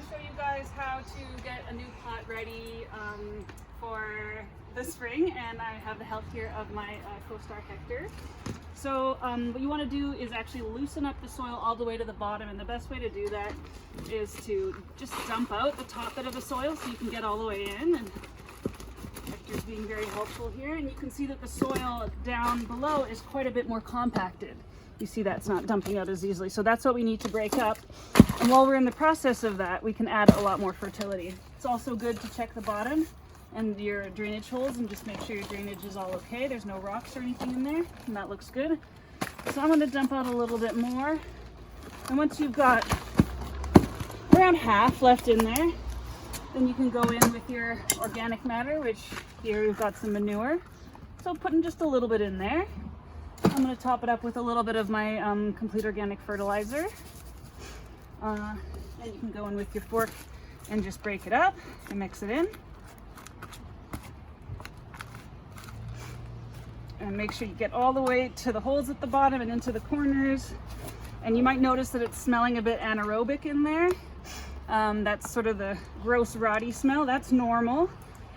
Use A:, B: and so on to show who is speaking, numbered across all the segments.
A: show you guys how to get a new pot ready for the spring, and I have the help here of my co-star Hector. So what you want to do is actually loosen up the soil all the way to the bottom, and the best way to do that is to just dump out the top bit of the soil so you can get all the way in. And Hector's being very helpful here, and you can see that the soil down below is quite a bit more compacted. You see that's not dumping out as easily, so that's what we need to break up. And while we're in the process of that, we can add a lot more fertility. It's also good to check the bottom and your drainage holes and just make sure your drainage is all okay. There's no rocks or anything in there, and that looks good. So I'm going to dump out a little bit more. And once you've got around half left in there, then you can go in with your organic matter, which here we've got some manure. So putting just a little bit in there. I'm going to top it up with a little bit of my complete organic fertilizer. And you can go in with your fork and just break it up and mix it in. And make sure you get all the way to the holes at the bottom and into the corners. And you might notice that it's smelling a bit anaerobic in there. That's sort of the gross, rotty smell. That's normal.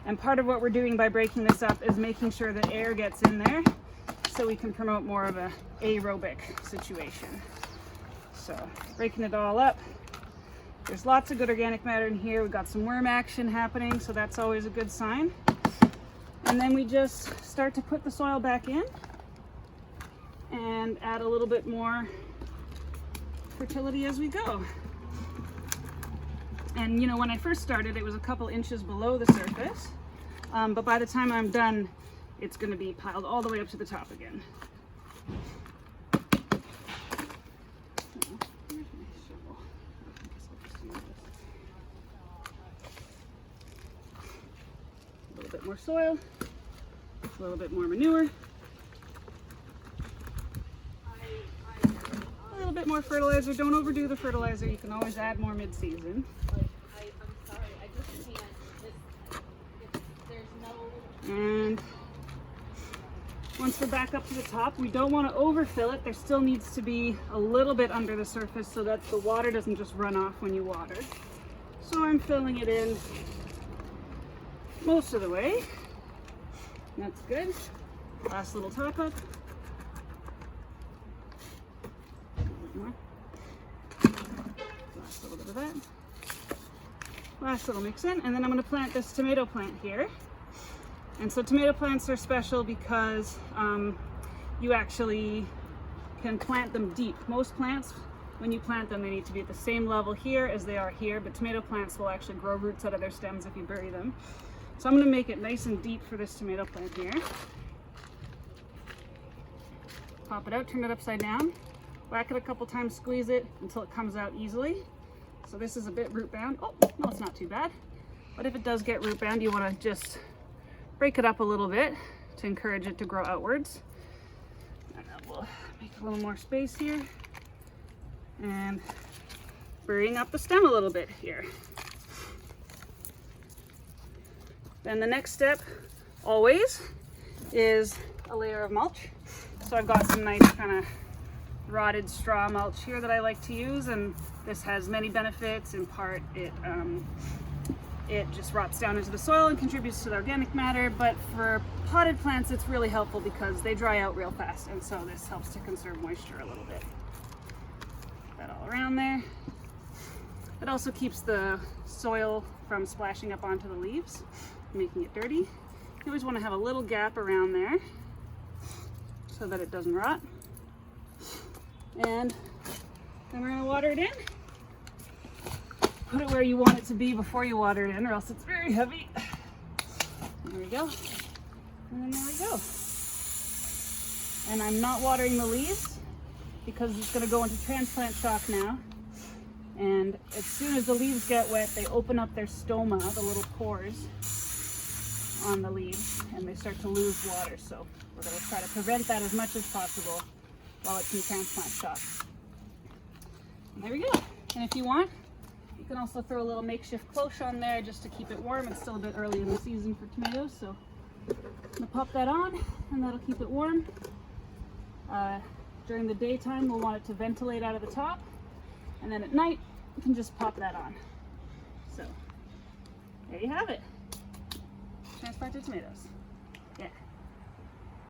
A: And part of what we're doing by breaking this up is making sure that air gets in there, so we can promote more of a aerobic situation. So breaking it all up. There's lots of good organic matter in here. We've got some worm action happening, so that's always a good sign. And then we just start to put the soil back in and add a little bit more fertility as we go. And you know, when I first started, it was a couple inches below the surface, but by the time I'm done, it's going to be piled all the way up to the top again. A little bit more soil, a little bit more manure, a little bit more fertilizer. Don't overdo the fertilizer. You can always add more mid-season.
B: I'm sorry, I just can't. There's no...
A: And once we're back up to the top, we don't want to overfill it. There still needs to be a little bit under the surface so that the water doesn't just run off when you water. So I'm filling it in most of the way. That's good. Last little top up. A little more. Last little bit of that. Last little mix in, and then I'm going to plant this tomato plant here. And so tomato plants are special because you actually can plant them deep. Most plants, when you plant them, they need to be at the same level here as they are here, but tomato plants will actually grow roots out of their stems if you bury them. So I'm going to make it nice and deep for this tomato plant here. Pop it out, turn it upside down, whack it a couple times, squeeze it until it comes out easily. So this is a bit root bound. Oh, no, it's not too bad. But if it does get root bound, you want to just break it up a little bit to encourage it to grow outwards. And then we'll make a little more space here and burying up the stem a little bit here. Then the next step always is a layer of mulch. So I've got some nice kind of rotted straw mulch here that I like to use, and this has many benefits. In part, it just rots down into the soil and contributes to the organic matter, but for potted plants it's really helpful because they dry out real fast, and so this helps to conserve moisture a little bit. Put that all around there. It also keeps the soil from splashing up onto the leaves, making it dirty. You always want to have a little gap around there so that it doesn't rot. And then we're going to water it in. Put it where you want it to be before you water it in, or else it's very heavy. There we go. And then there we go. And I'm not watering the leaves because it's going to go into transplant shock now. And as soon as the leaves get wet, they open up their stoma, the little pores on the leaves, and they start to lose water. So we're going to try to prevent that as much as possible while it's in transplant shock. And there we go. And if you want, you can also throw a little makeshift cloche on there just to keep it warm. It's still a bit early in the season for tomatoes, so I'm going to pop that on, and that'll keep it warm. During the daytime, we'll want it to ventilate out of the top, and then at night, you can just pop that on. So there you have it. Transplanted tomatoes. Yeah.